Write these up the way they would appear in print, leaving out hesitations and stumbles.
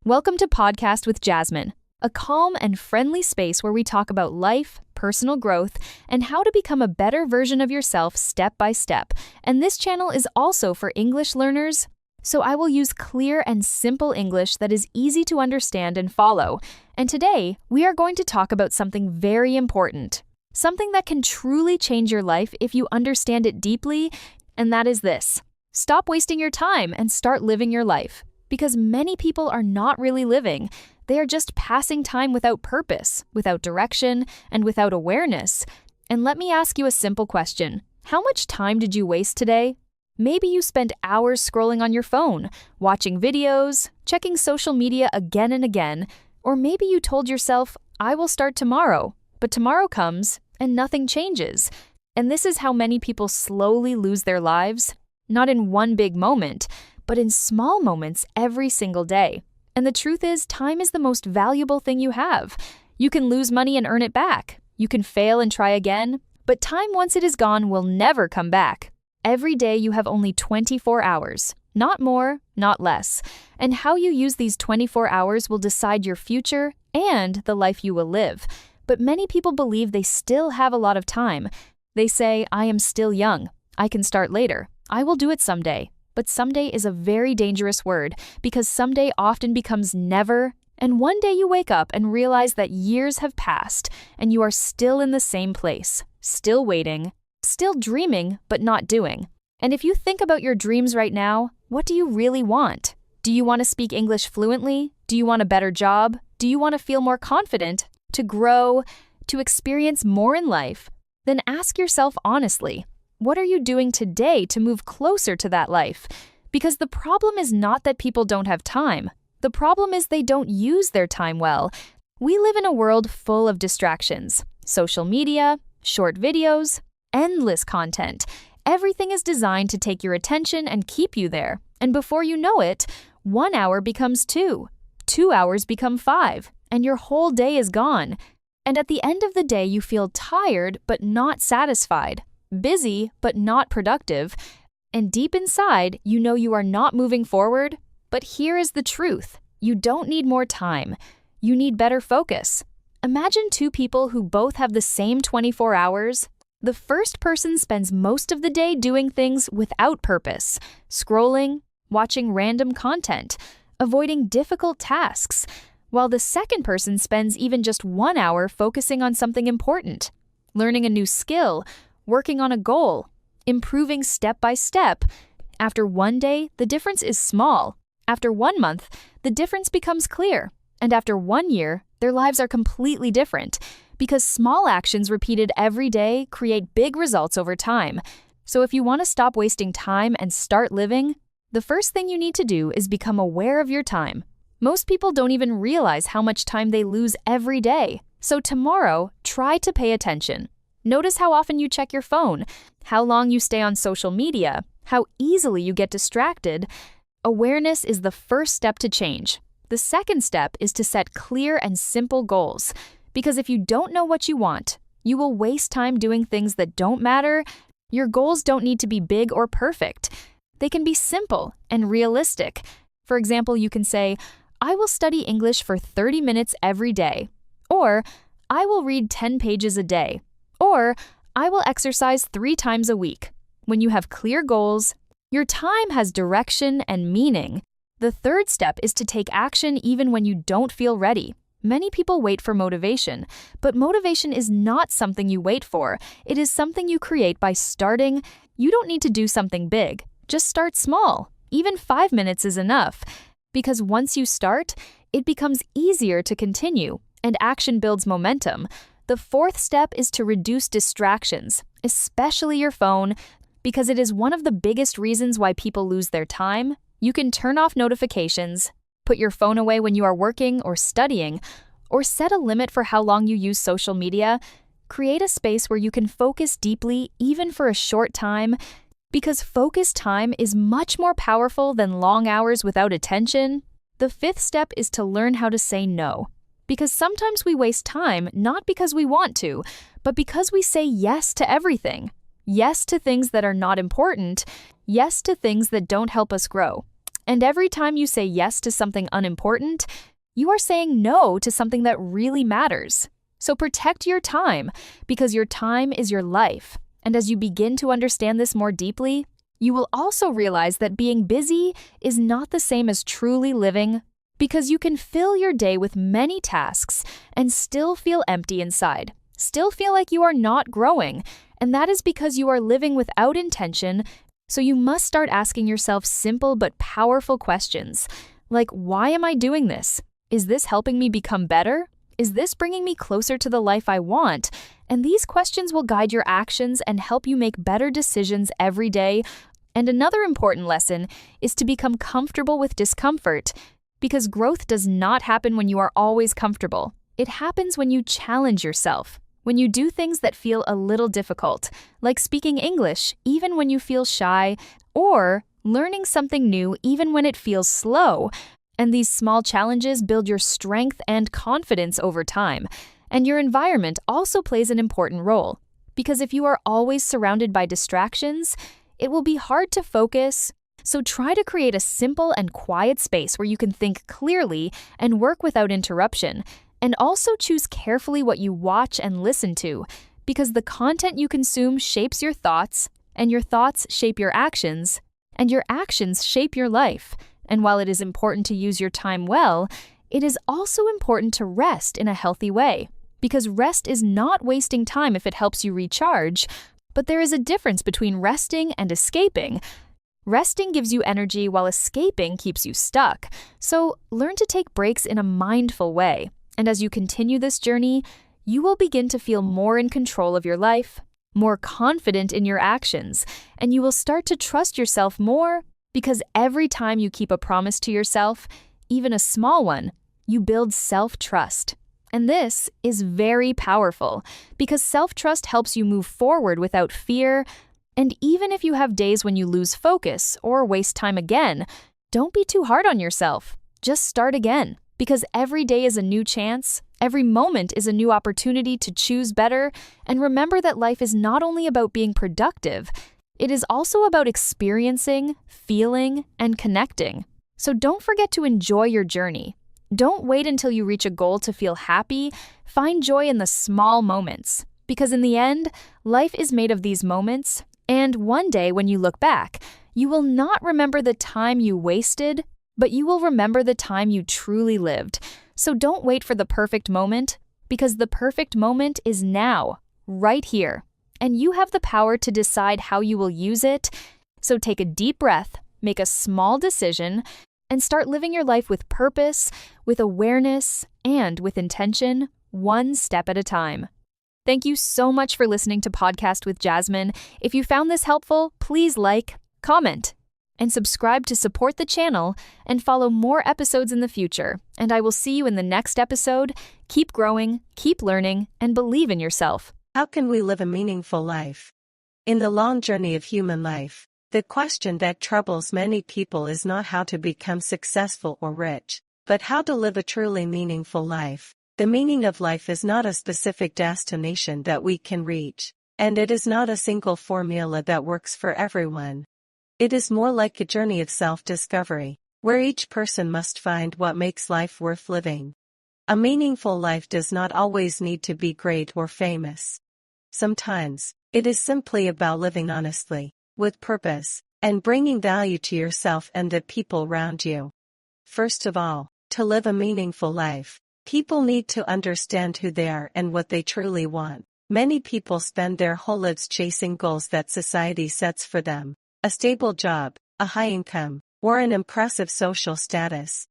Welcome to Podcast with Jasmine, a calm and friendly space where we talk about life, personal growth, and how to become a better version of yourself step by step. And this channel is also for English learners, so I will use clear and simple English that is easy to understand and follow. And today, we are going to talk about something very important, something that can truly change your life if you understand it deeply, and that is this. Stop wasting your time and start living your life. Because many people are not really living. They are just passing time without purpose, without direction, and without awareness. And let me ask you a simple question. How much time did you waste today? Maybe you spent hours scrolling on your phone, watching videos, checking social media again and again, or maybe you told yourself, I will start tomorrow, but tomorrow comes and nothing changes. And this is how many people slowly lose their lives, not in one big moment, but in small moments every single day. And the truth is, time is the most valuable thing you have. You can lose money and earn it back. You can fail and try again, but time once it is gone will never come back. Every day you have only 24 hours, not more, not less. And how you use these 24 hours will decide your future and the life you will live. But many people believe they still have a lot of time. They say, I am still young. I can start later. I will do it someday. But someday is a very dangerous word because someday often becomes never, and one day you wake up and realize that years have passed and you are still in the same place, still waiting, still dreaming but not doing. And if you think about your dreams right now, what do you really want? Do you want to speak English fluently? Do you want a better job? Do you want to feel more confident, to grow, to experience more in life? Then ask yourself honestly, what are you doing today to move closer to that life? Because the problem is not that people don't have time. The problem is they don't use their time well. We live in a world full of distractions. Social media, short videos, endless content. Everything is designed to take your attention and keep you there. And before you know it, 1 hour becomes 2. 2 hours become 5, and your whole day is gone. And at the end of the day, you feel tired but not satisfied. Busy, but not productive, and deep inside, you know you are not moving forward. But here is the truth. You don't need more time. You need better focus. Imagine two people who both have the same 24 hours. The first person spends most of the day doing things without purpose, scrolling, watching random content, avoiding difficult tasks, while the second person spends even just 1 hour focusing on something important, learning a new skill, working on a goal, improving step by step. After one day, the difference is small. After 1 month, the difference becomes clear. And after 1 year, their lives are completely different because small actions repeated every day create big results over time. So if you want to stop wasting time and start living, the first thing you need to do is become aware of your time. Most people don't even realize how much time they lose every day. So tomorrow, try to pay attention. Notice how often you check your phone, how long you stay on social media, how easily you get distracted. Awareness is the first step to change. The second step is to set clear and simple goals. Because if you don't know what you want, you will waste time doing things that don't matter. Your goals don't need to be big or perfect. They can be simple and realistic. For example, you can say, I will study English for 30 minutes every day. Or, I will read 10 pages a day. Or, I will exercise 3 times a week. When you have clear goals, your time has direction and meaning. The third step is to take action even when you don't feel ready. Many people wait for motivation, but motivation is not something you wait for. It is something you create by starting. You don't need to do something big. Just start small. Even 5 minutes is enough. Because once you start, it becomes easier to continue, and action builds momentum. The fourth step is to reduce distractions, especially your phone, because it is one of the biggest reasons why people lose their time. You can turn off notifications, put your phone away when you are working or studying, or set a limit for how long you use social media. Create a space where you can focus deeply, even for a short time, because focused time is much more powerful than long hours without attention. The fifth step is to learn how to say no. Because sometimes we waste time not because we want to, but because we say yes to everything. Yes to things that are not important. Yes to things that don't help us grow. And every time you say yes to something unimportant, you are saying no to something that really matters. So protect your time, because your time is your life. And as you begin to understand this more deeply, you will also realize that being busy is not the same as truly living, because you can fill your day with many tasks and still feel empty inside, still feel like you are not growing, and that is because you are living without intention. So you must start asking yourself simple but powerful questions, like, why am I doing this? Is this helping me become better? Is this bringing me closer to the life I want? And these questions will guide your actions and help you make better decisions every day. And another important lesson is to become comfortable with discomfort, because growth does not happen when you are always comfortable. It happens when you challenge yourself, when you do things that feel a little difficult, like speaking English even when you feel shy, or learning something new even when it feels slow. And these small challenges build your strength and confidence over time. And your environment also plays an important role, because if you are always surrounded by distractions, it will be hard to focus. So try to create a simple and quiet space where you can think clearly and work without interruption. And also choose carefully what you watch and listen to, because the content you consume shapes your thoughts, and your thoughts shape your actions, and your actions shape your life. And while it is important to use your time well, it is also important to rest in a healthy way, because rest is not wasting time if it helps you recharge. But there is a difference between resting and escaping. Resting gives you energy while escaping keeps you stuck. So learn to take breaks in a mindful way. And as you continue this journey, you will begin to feel more in control of your life, more confident in your actions, and you will start to trust yourself more, because every time you keep a promise to yourself, even a small one, you build self-trust. And this is very powerful, because self-trust helps you move forward without fear. And even if you have days when you lose focus or waste time again, don't be too hard on yourself. Just start again, because every day is a new chance, every moment is a new opportunity to choose better. And remember that life is not only about being productive, it is also about experiencing, feeling, and connecting. So don't forget to enjoy your journey. Don't wait until you reach a goal to feel happy. Find joy in the small moments, because in the end, life is made of these moments. And one day when you look back, you will not remember the time you wasted, but you will remember the time you truly lived. So don't wait for the perfect moment, because the perfect moment is now, right here. And you have the power to decide how you will use it. So take a deep breath, make a small decision, and start living your life with purpose, with awareness, and with intention, one step at a time. Thank you so much for listening to Podcast with Jasmine. If you found this helpful, please like, comment, and subscribe to support the channel and follow more episodes in the future. And I will see you in the next episode. Keep growing, keep learning, and believe in yourself. How can we live a meaningful life? In the long journey of human life, the question that troubles many people is not how to become successful or rich, but how to live a truly meaningful life. The meaning of life is not a specific destination that we can reach, and it is not a single formula that works for everyone. It is more like a journey of self-discovery, where each person must find what makes life worth living. A meaningful life does not always need to be great or famous. Sometimes, it is simply about living honestly, with purpose, and bringing value to yourself and the people around you. First of all, to live a meaningful life, people need to understand who they are and what they truly want. Many people spend their whole lives chasing goals that society sets for them: a stable job, a high income, or an impressive social status.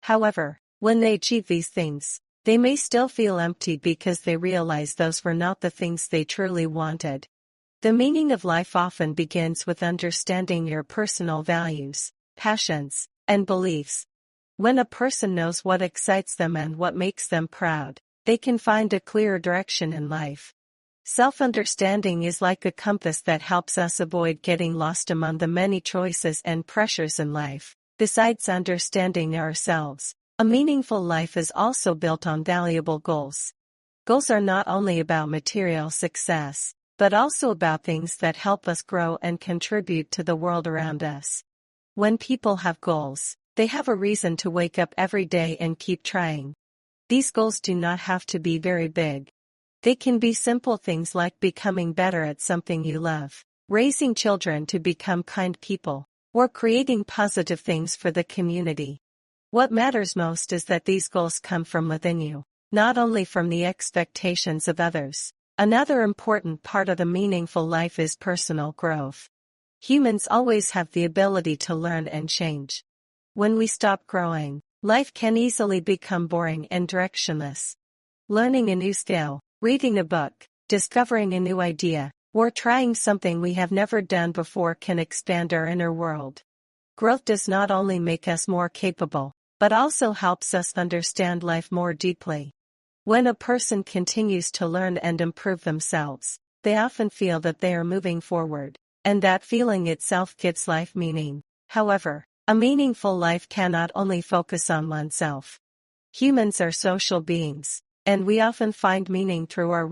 However, when they achieve these things, they may still feel empty because they realize those were not the things they truly wanted. The meaning of life often begins with understanding your personal values, passions, and beliefs. When a person knows what excites them and what makes them proud, they can find a clearer direction in life. Self-understanding is like a compass that helps us avoid getting lost among the many choices and pressures in life. Besides understanding ourselves, a meaningful life is also built on valuable goals. Goals are not only about material success, but also about things that help us grow and contribute to the world around us. When people have goals, they have a reason to wake up every day and keep trying. These goals do not have to be very big. They can be simple things like becoming better at something you love, raising children to become kind people, or creating positive things for the community. What matters most is that these goals come from within you, not only from the expectations of others. Another important part of the meaningful life is personal growth. Humans always have the ability to learn and change. When we stop growing, life can easily become boring and directionless. Learning a new skill, reading a book, discovering a new idea, or trying something we have never done before can expand our inner world. Growth does not only make us more capable, but also helps us understand life more deeply. When a person continues to learn and improve themselves, they often feel that they are moving forward, and that feeling itself gives life meaning. However, a meaningful life cannot only focus on oneself. Humans are social beings, and we often find meaning through our